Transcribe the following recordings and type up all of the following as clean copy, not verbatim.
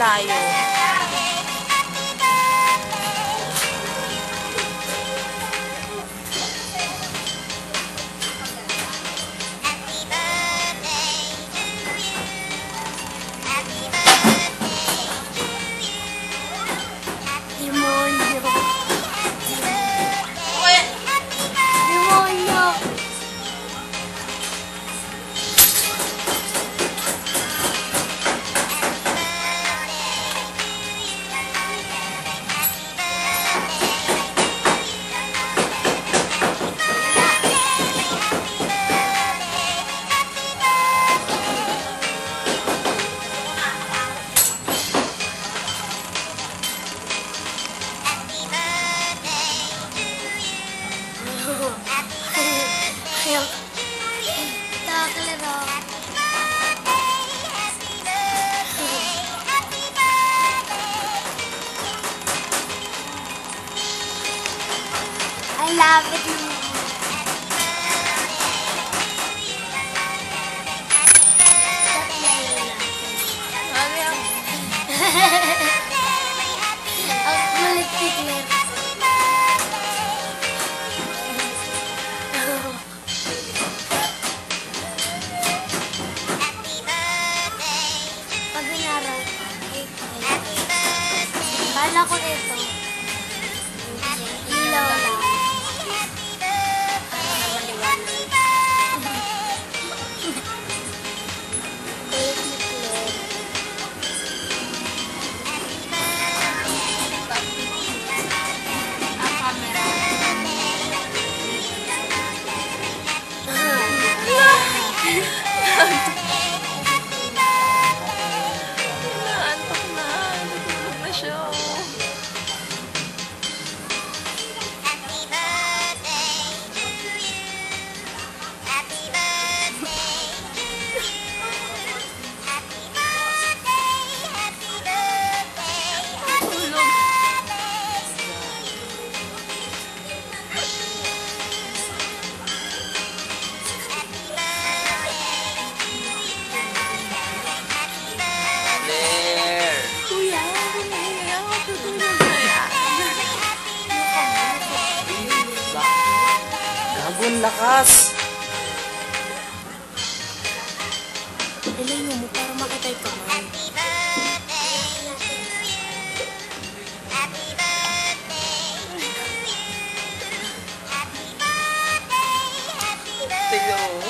malayo. I love it. Ang malikpit na. Pag binara, kala ko ito. Ilaw lang. Naantok na. Natulog na siya. Gagawin lakas! Ilayo mo para makita yung kamay. Tignan mo.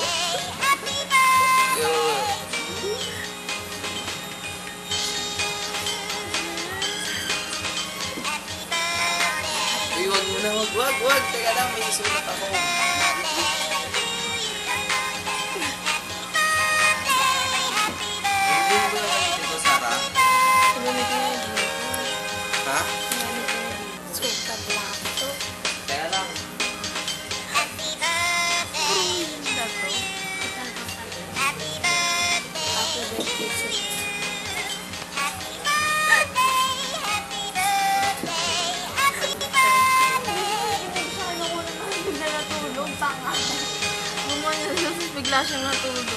Uy, wag mo na, wag. Teka lang, may isulat ako. Hindi mo naman dito, Sarah. Ha? Suka black to. Teka lang. Bigla siyang natulog.